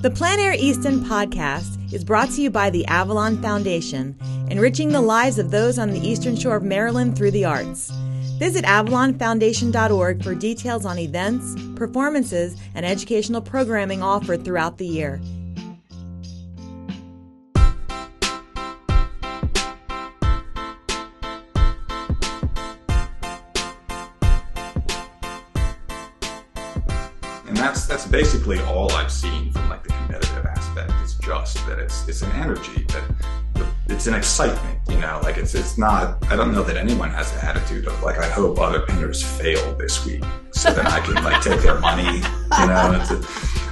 The Plein Easton podcast is brought to you by the Avalon Foundation, enriching the lives of those on the Eastern Shore of Maryland through the arts. Visit avalonfoundation.org for details on events, performances, and educational programming offered throughout the year. And that's basically all I've seen from like the competitive aspect. It's just that it's an energy, that it's an excitement, you know, like it's not, I don't know that anyone has the attitude of like, I hope other painters fail this week so that I can like take their money, you know.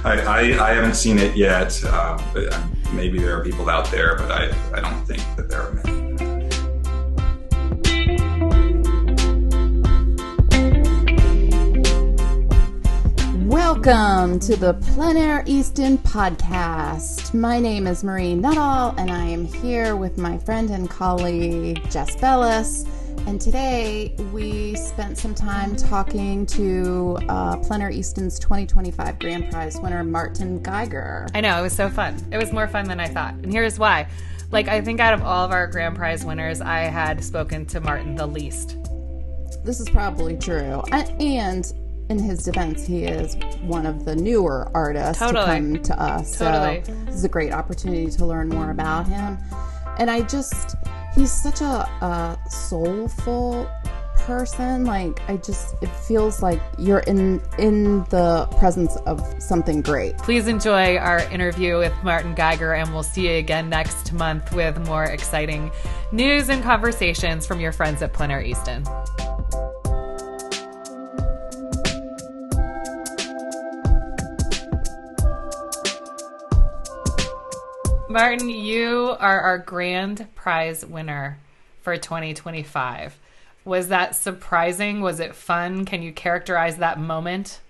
I haven't seen it yet. Maybe there are people out there, but I don't think that there are many. Welcome to the Plein Easton podcast. My name is Marie Nuttall, and I am here with my friend and colleague, Jess Bellis. And today we spent some time talking to Plein Easton's 2025 Grand Prize winner, Martin Geiger. I know, it was so fun. It was more fun than I thought. And here's why. Like, I think out of all of our Grand Prize winners, I had spoken to Martin the least. This is probably true. And in his defense, he is one of the newer artists to come to us. Totally. So this is a great opportunity to learn more about him. And he's such a soulful person. Like, it feels like you're in the presence of something great. Please enjoy our interview with Martin Geiger, and we'll see you again next month with more exciting news and conversations from your friends at Plein Easton. Martin, you are our grand prize winner for 2025. Was that surprising? Was it fun? Can you characterize that moment?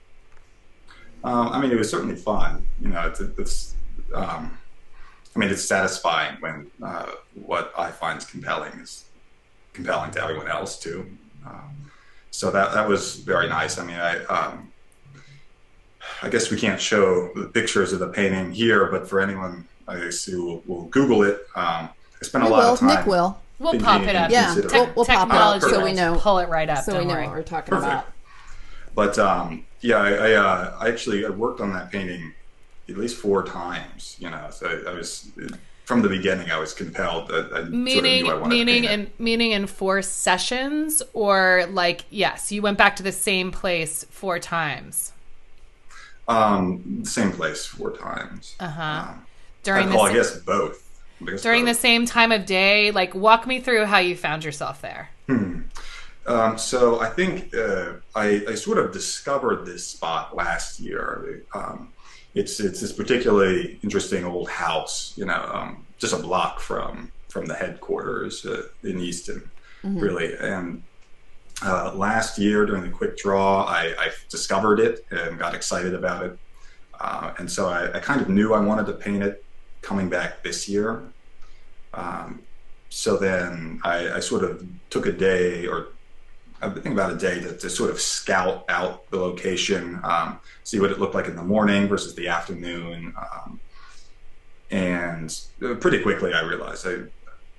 It was certainly fun. You know, it's satisfying when what I find is compelling to everyone else too. So that was very nice. I mean, I guess we can't show the pictures of the painting here, but for anyone, I guess we'll Google it. I spent a lot of time. Nick will. We'll pop it up. Yeah, we'll pop it up so we know. Pull it right up. So we know what we're talking about. But I actually worked on that painting at least 4 times. You know, so I was from the beginning. I was compelled. Meaning in 4 sessions, or like, yes, you went back to the same place 4 times. Same place 4 times. I guess both. During the same time of day, like, walk me through how you found yourself there. So I think I sort of discovered this spot last year. It's this particularly interesting old house, you know, just a block from the headquarters in Easton, really. And last year during the quick draw, I discovered it and got excited about it. And so I kind of knew I wanted to paint it coming back this year. So then I sort of took a day, or I think about a day, to sort of scout out the location, see what it looked like in the morning versus the afternoon. And pretty quickly I realized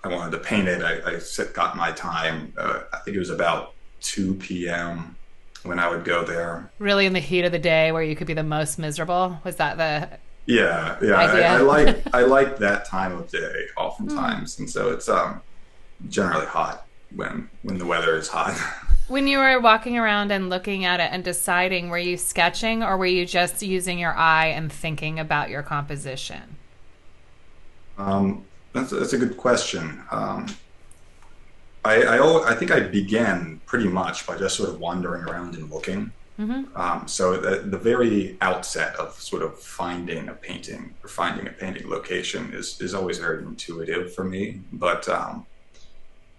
I wanted to paint it. I got my time. I think it was about 2 p.m. when I would go there. Really in the heat of the day where you could be the most miserable? Was that the idea? I like that time of day oftentimes. And so it's generally hot when the weather is hot. When you were walking around and looking at it and deciding, were you sketching or were you just using your eye and thinking about your composition? That's a good question. I think I began pretty much by just sort of wandering around and looking. So at the very outset of sort of finding a painting or finding a painting location is always very intuitive for me. But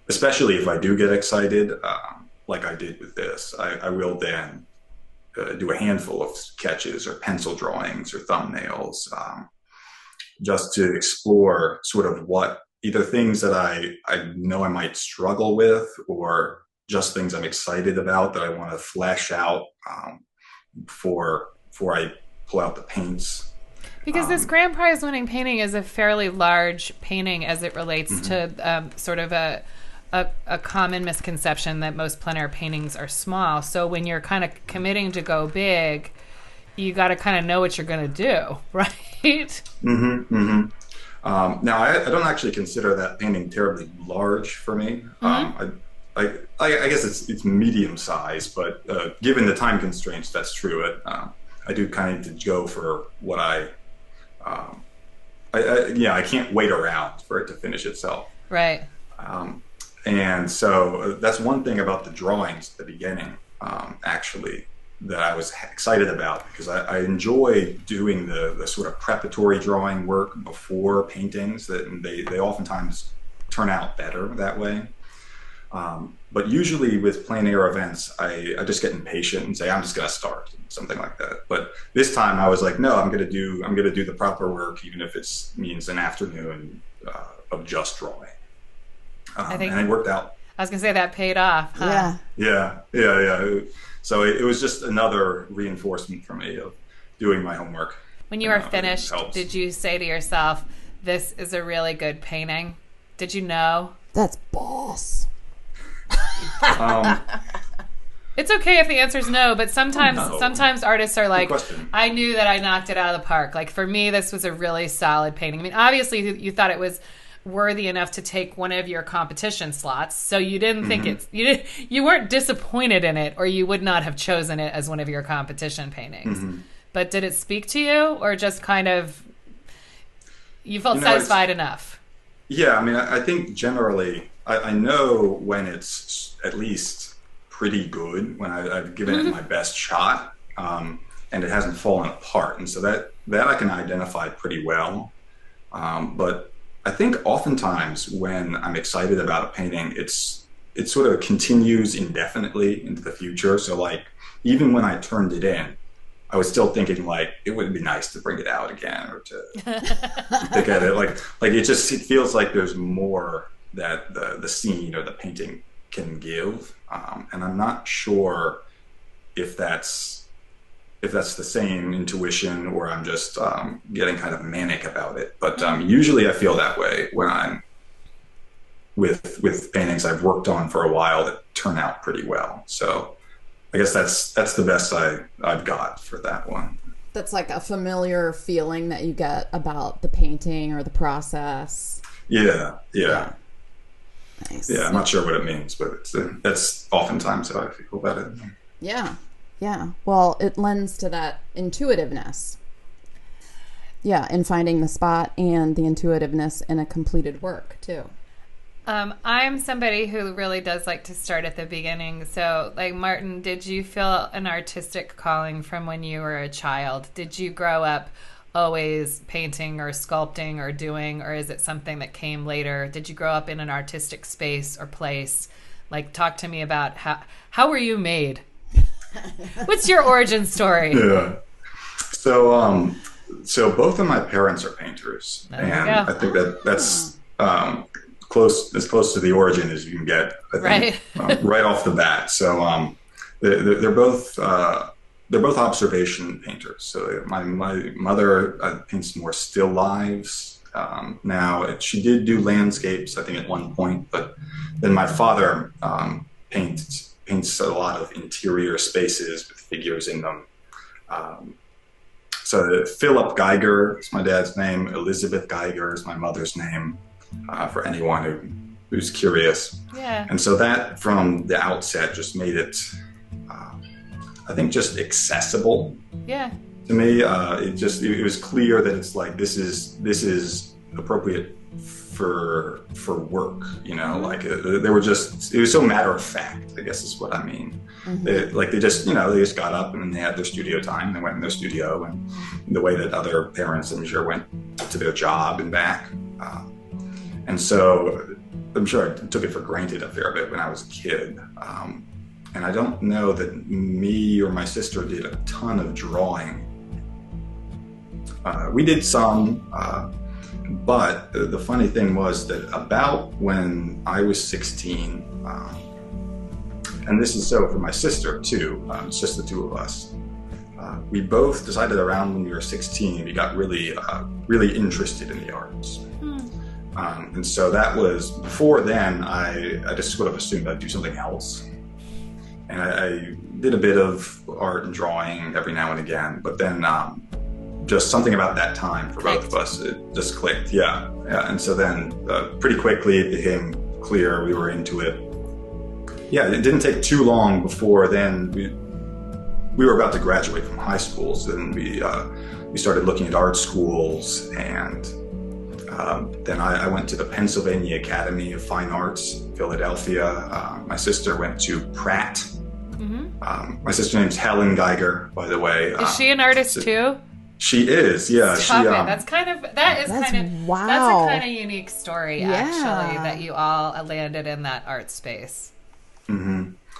especially if I do get excited, like I did with this, I will then do a handful of sketches or pencil drawings or thumbnails, just to explore sort of what either things that I know I might struggle with, or just things I'm excited about that I want to flesh out before I pull out the paints. Because this grand prize winning painting is a fairly large painting as it relates to sort of a common misconception that most plein air paintings are small. So when you're kind of committing to go big, you got to kind of know what you're going to do, right? Now, I don't actually consider that painting terribly large for me. I guess it's medium size, but given the time constraints, that's true. I do kind of need to go for what I can't wait around for it to finish itself. Right. And so that's one thing about the drawings at the beginning, actually, that I was excited about, because I enjoy doing the sort of preparatory drawing work before paintings. That they oftentimes turn out better that way. But usually with plein air events, I just get impatient and say, I'm just going to start, something like that. But this time I was like, no, I'm going to do the proper work, even if it means an afternoon of just drawing. And it worked out. I was going to say that paid off. Huh? Yeah. So it was just another reinforcement for me of doing my homework. When you were finished, did you say to yourself, this is a really good painting? Did you know? That's boss. It's okay if the answer is no, but sometimes artists are like, I knew that I knocked it out of the park. Like for me, this was a really solid painting. I mean, obviously you thought it was worthy enough to take one of your competition slots, so you didn't think you weren't disappointed in it, or you would not have chosen it as one of your competition paintings. But did it speak to you, or just kind of you felt satisfied enough? Yeah, I mean, I think generally I know when it's at least pretty good, when I've given it my best shot, and it hasn't fallen apart, and so that I can identify pretty well. But I think oftentimes when I'm excited about a painting, it sort of continues indefinitely into the future. So like even when I turned it in, I was still thinking like it would be nice to bring it out again, or to look at it. Like it feels like there's more that the scene or the painting can give, and I'm not sure if that's the same intuition, or I'm just getting kind of manic about it. But usually I feel that way when I'm with paintings I've worked on for a while that turn out pretty well. So I guess that's the best I've got for that one. That's like a familiar feeling that you get about the painting or the process. Yeah. Nice. Yeah, I'm not sure what it means, but that's oftentimes how I feel about it. Yeah. Well, it lends to that intuitiveness. Yeah, in finding the spot, and the intuitiveness in a completed work, too. I'm somebody who really does like to start at the beginning. So, like, Martin, did you feel an artistic calling from when you were a child? Did you grow up always painting or sculpting or doing, or is it something that came later? Did you grow up in an artistic space or place? Like, talk to me about how were you made? What's your origin story? Yeah. So both of my parents are painters, and I think that's as close to the origin as you can get, I think, right off the bat. So they're both observation painters. So my mother paints more still lives. Now she did do landscapes, I think, at one point, but then my father paints a lot of interior spaces with figures in them. So Philip Geiger is my dad's name. Elizabeth Geiger is my mother's name, for anyone who's curious. Yeah. And so that from the outset just made it, I think, just accessible. Yeah. To me, it was clear that it's like this is appropriate for work, like it was so matter of fact, I guess is what I mean. They just got up and they had their studio time. They went in their studio, and the way that other parents, I'm sure, went to their job and back. And so I'm sure I took it for granted a fair bit when I was a kid. And I don't know that me or my sister did a ton of drawing. We did some, but the funny thing was that about when I was 16, and this is so for my sister too, it's just the two of us, we both decided around when we were 16, we got really, really interested in the arts. And so that was, before then, I just sort of assumed I'd do something else. And I did a bit of art and drawing every now and again, but then just something about that time for both of us, it just clicked, yeah. And so then pretty quickly it became clear we were into it. Yeah, it didn't take too long before then we were about to graduate from high school, so then we started looking at art schools, and then I went to the Pennsylvania Academy of Fine Arts, Philadelphia. My sister went to Pratt. My sister name's Helen Geiger, by the way. Is she an artist too? She is, yeah. Wow. That's a kind of unique story, actually, that you all landed in that art space.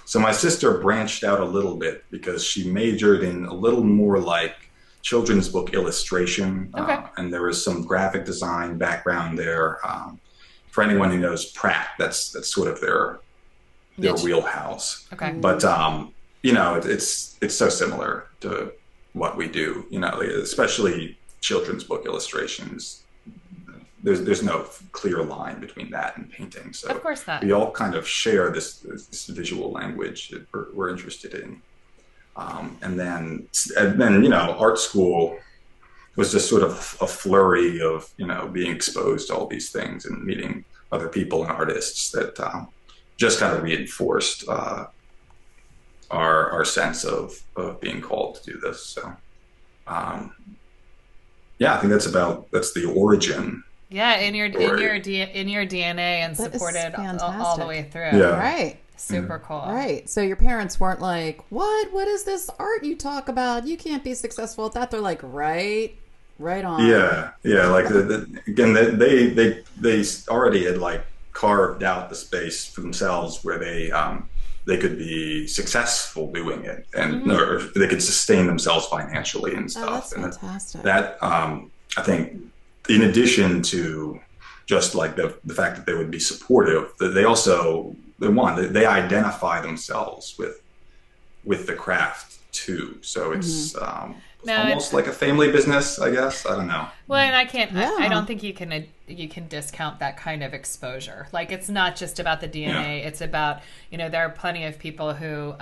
So my sister branched out a little bit because she majored in a little more like children's book illustration, and there was some graphic design background there. For anyone who knows Pratt, that's sort of their wheelhouse. But it's so similar to what we do, especially children's book illustrations. There's no clear line between that and painting. So of course not. We all kind of share this visual language that we're interested in. And then art school was just sort of a flurry of, being exposed to all these things and meeting other people and artists that just kind of reinforced our sense of being called to do this. So, I think that's the origin. Yeah, in your DNA and that supported all the way through. Yeah. Right. Super cool. Right. So your parents weren't like, what is this art you talk about? You can't be successful at that. They're like, right on. Yeah. Like again, they already had like carved out the space for themselves where they could be successful doing it, and or they could sustain themselves financially and stuff. That's fantastic. That I think, in addition to just like the fact that they would be supportive, that they also they identify themselves with the craft too. So it's almost like a family business, I guess. I don't know. Well, and I don't think you can discount that kind of exposure. Like, it's not just about the DNA. It's about, there are plenty of people who,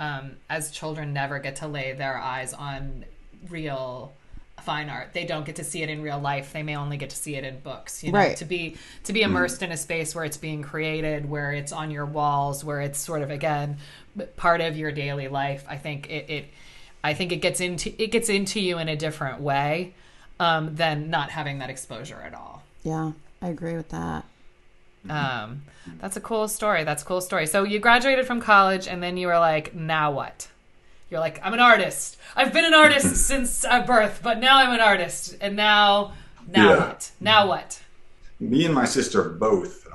as children, never get to lay their eyes on real fine art. They don't get to see it in real life. They may only get to see it in books. Right. To be immersed in a space where it's being created, where it's on your walls, where it's sort of, again, part of your daily life. I think it gets into you in a different way than not having that exposure at all. Yeah, I agree with that. That's a cool story. So you graduated from college, and then you were like, now what? You're like, I'm an artist. I've been an artist since birth, but now I'm an artist. And now what? Now what? Me and my sister both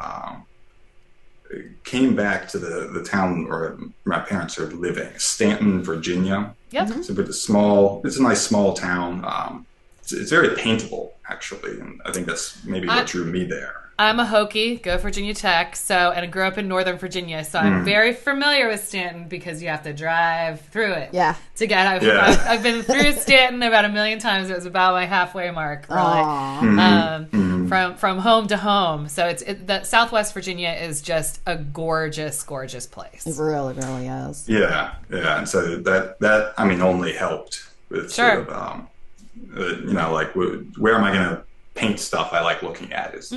came back to the town where my parents are living, Staunton, Virginia. Yep. It's a nice small town. It's very paintable, actually, and I think that's maybe what drew me there. I'm a Hokie, go Virginia Tech, and I grew up in Northern Virginia, so I'm very familiar with Staunton because you have to drive through it. Yeah. To get I've been through Staunton about 1 million times. It was about my halfway mark, really. From home to home. So that Southwest Virginia is just a gorgeous, gorgeous place. It really, really is. Yeah. And so that only helped with sort of, like where am I going to paint stuff I like looking at it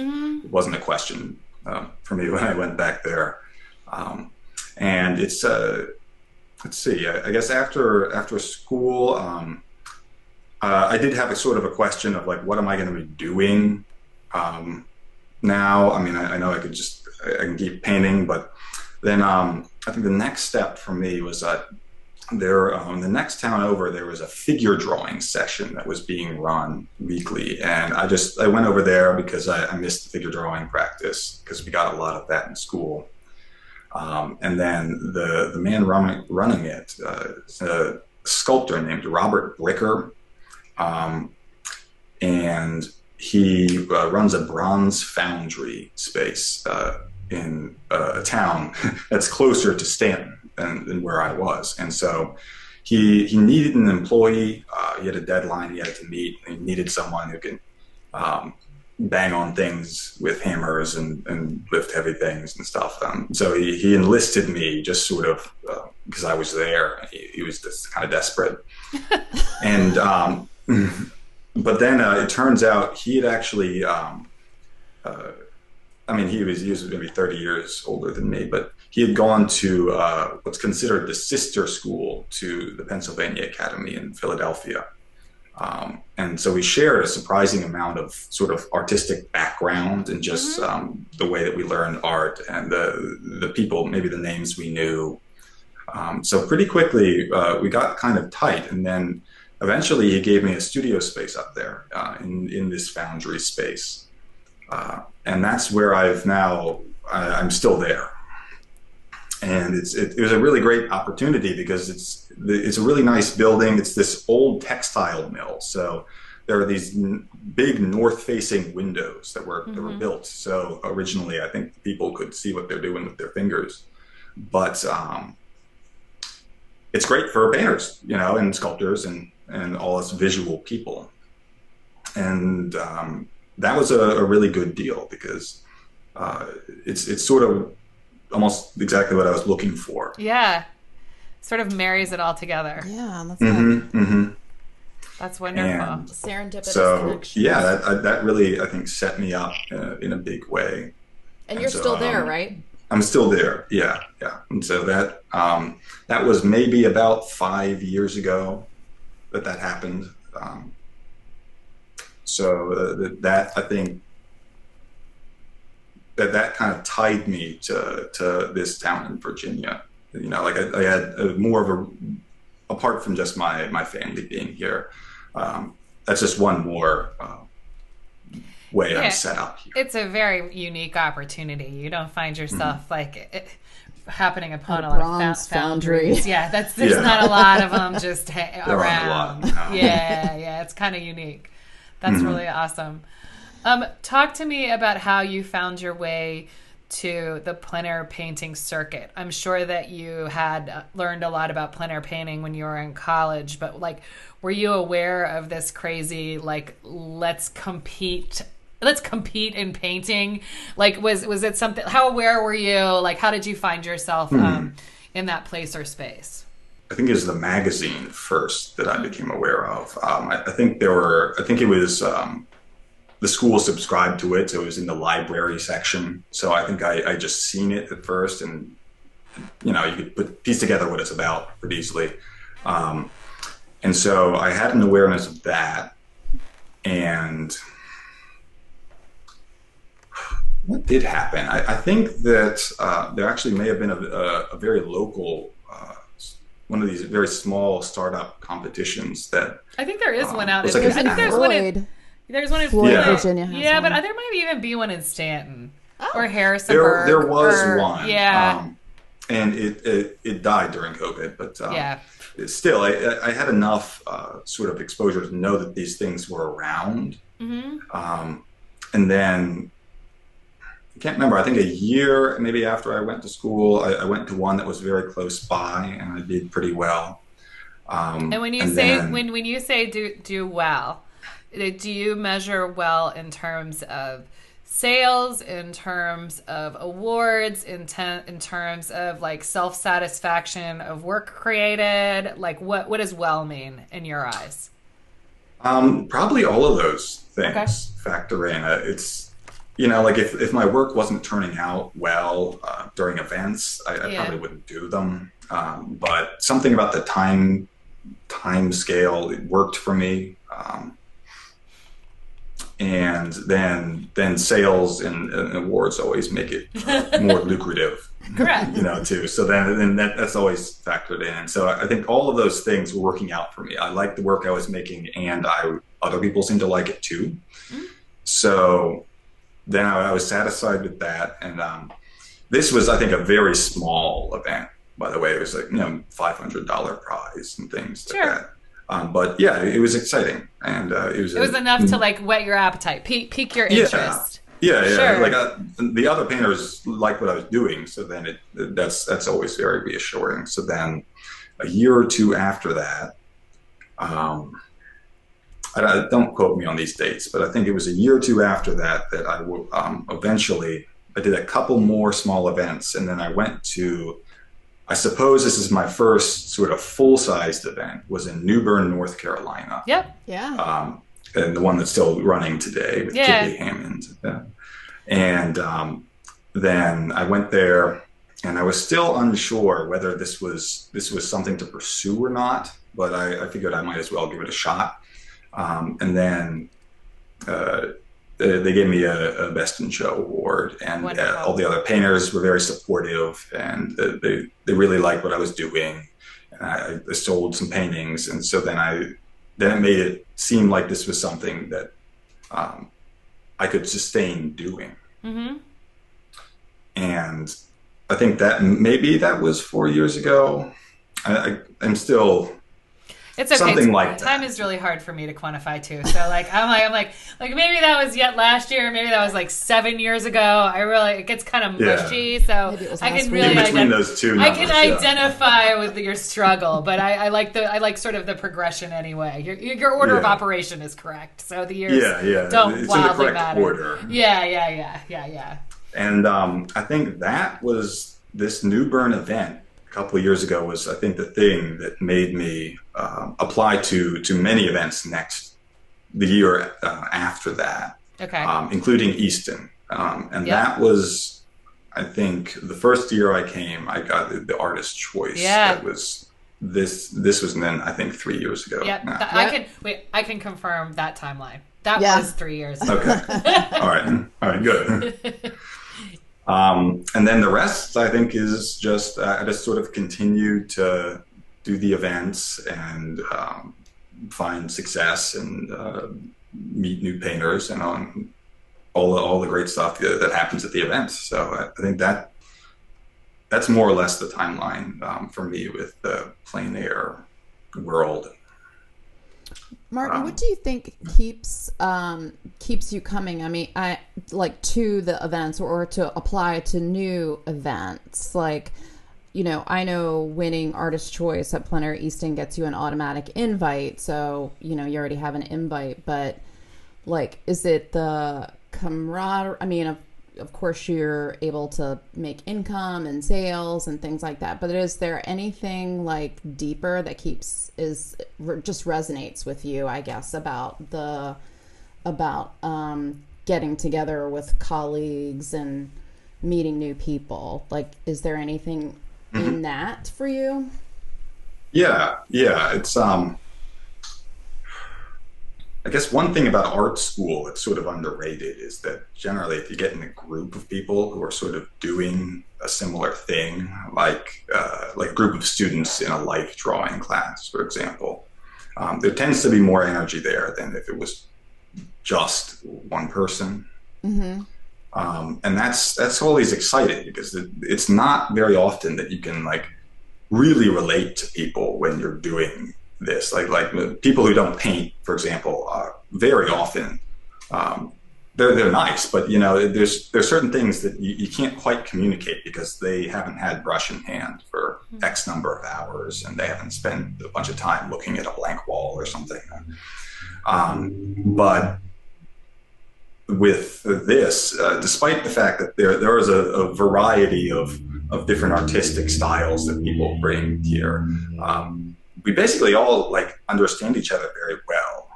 wasn't a question for me when I went back there. And it's let's see, I guess after school, I did have a sort of a question of like, what am I going to be doing now? I know I can keep painting, but then I think the next step for me was that there, the next town over, there was a figure drawing session that was being run weekly, and I went over there because I missed the figure drawing practice because we got a lot of that in school. And then the man running it is a sculptor named Robert Blicker, and he runs a bronze foundry space in a town that's closer to Staunton than where I was. And so he needed an employee. He had a deadline he had to meet. He needed someone who can bang on things with hammers and lift heavy things and stuff. So he enlisted me just sort of because I was there. He was just kind of desperate. And but then it turns out he had actually, he was maybe 30 years older than me, but he had gone to what's considered the sister school to the Pennsylvania Academy in Philadelphia. And so we shared a surprising amount of sort of artistic background and just the way that we learned art and the people, maybe the names we knew. So pretty quickly we got kind of tight, and then eventually he gave me a studio space up there in this foundry space. And that's where I'm still there. And it was a really great opportunity because it's a really nice building. It's this old textile mill. So there are these big north-facing windows that were built. So originally, I think people could see what they're doing with their fingers. But it's great for painters, and sculptors and all us visual people. And that was a really good deal because it's sort of almost exactly what I was looking for. Yeah. Sort of marries it all together. Yeah, that's good. That's wonderful. And serendipitous connection. Yeah, that really, I think, set me up in a big way. And you're still there, right? I'm still there. Yeah. And so that was maybe about 5 years ago that happened. So that I think that kind of tied me to this town in Virginia. Like I had more of apart from just my family being here, that's just one more way I'm set up here. It's a very unique opportunity. You don't find yourself happening upon a lot of foundries. Yeah, there's not a lot of them just around. Yeah, it's kind of unique. That's really awesome. Talk to me about how you found your way to the plein air painting circuit. I'm sure that you had learned a lot about plein air painting when you were in college, but were you aware of this crazy, let's compete in painting? Was it something, how aware were you? How did you find yourself in that place or space? I think it was the magazine first that I became aware of. I think it was, the school subscribed to it, so it was in the library section. So I think I just seen it at first, and you could piece together what it's about pretty easily. And so I had an awareness of that. And what did happen? I think that there actually may have been a very local, one of these very small startup competitions that I think there is one out. There's I think there's one in. There's one in Floyd, Virginia. But there might even be one in Staunton or Harrisonburg. There was one. Yeah. And it died during COVID, but still, I had enough sort of exposure to know that these things were around. And then I can't remember. I think a year maybe after I went to school, I went to one that was very close by, and I did pretty well. And when you say do well, do you measure well in terms of sales, in terms of awards, in terms of self-satisfaction of work created? What does well mean in your eyes? Probably all of those things factor in. It's, if my work wasn't turning out well during events, I probably wouldn't do them. But something about the time scale, it worked for me. And then sales and awards always make it more lucrative. Correct. Too. So then that's always factored in. So I think all of those things were working out for me. I liked the work I was making, and other people seemed to like it too. So then I was satisfied with that. And this was, I think, a very small event, by the way. It was $500 prize and things like that. But yeah, it was exciting, and it was enough to whet your appetite, pique your interest. Yeah. Sure. The other painters liked what I was doing, so then that's always very reassuring. So then a year or two after that, don't quote me on these dates, but I think it was a year or two after that I eventually, I did a couple more small events, and then I went to, I suppose this is my first sort of full-sized event, was in New Bern, North Carolina. Yep. Yeah. And the one that's still running today with Kitty Hammond. And then I went there, and I was still unsure whether this was something to pursue or not, but I figured I might as well give it a shot. And then they gave me a Best in Show award, and all the other painters were very supportive, and they really liked what I was doing. And I sold some paintings, and so then it made it seem like this was something that I could sustain doing. Mm-hmm. And I think that maybe that was 4 years ago. I'm still. It's okay. Something like that. Time is really hard for me to quantify too. So I'm like maybe that was yet last year, maybe that was like 7 years ago. It gets kind of mushy. So I can really identify with your struggle, but I like sort of the progression anyway. Your order of operation is correct. So the years don't it's wildly in the correct matter. Order. Yeah. And I think that was this New Bern event a couple of years ago was, I think, the thing that made me apply to many events the year after that, including Easton. That was, I think, the first year I came, I got the artist choice. Yeah. That was this was then, I think, 3 years ago. Yeah, I can confirm that timeline. That was 3 years ago. Okay. All right, good. And then the rest, I think, is just I just sort of continue to do the events and find success and meet new painters and on all the great stuff that happens at the events. So I think that's more or less the timeline for me with the plein air world. Martin, what do you think keeps you coming? I mean, I like to the events or to apply to new events. Like, I know winning Artist Choice at Plein Air Easton gets you an automatic invite, so you already have an invite. But like, is it the camaraderie? I mean, of course, you're able to make income and sales and things like that. But is there anything like deeper that just resonates with you, I guess, about getting together with colleagues and meeting new people? Like, is there anything in that for you? Yeah. It's I guess one thing about art school that's sort of underrated is that generally if you get in a group of people who are sort of doing a similar thing, like a group of students in a life drawing class, for example, there tends to be more energy there than if it was just one person. Mm-hmm. And that's always exciting because it's not very often that you can like really relate to people when you're doing this. Like people who don't paint, for example, very often they're nice, but there's certain things that you can't quite communicate because they haven't had brush in hand for X number of hours and they haven't spent a bunch of time looking at a blank wall or something. But with this, despite the fact that there is a variety of different artistic styles that people bring here, we basically all like understand each other very well.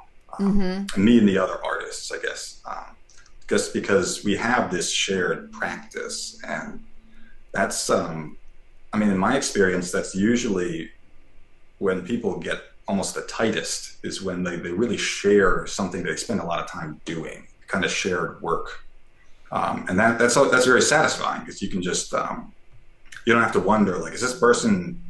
Me and the other artists, I guess, just because we have this shared practice, and that's, in my experience, that's usually when people get almost the tightest is when they really share something they spend a lot of time doing, kind of shared work, and that's very satisfying because you can just you don't have to wonder like, is this person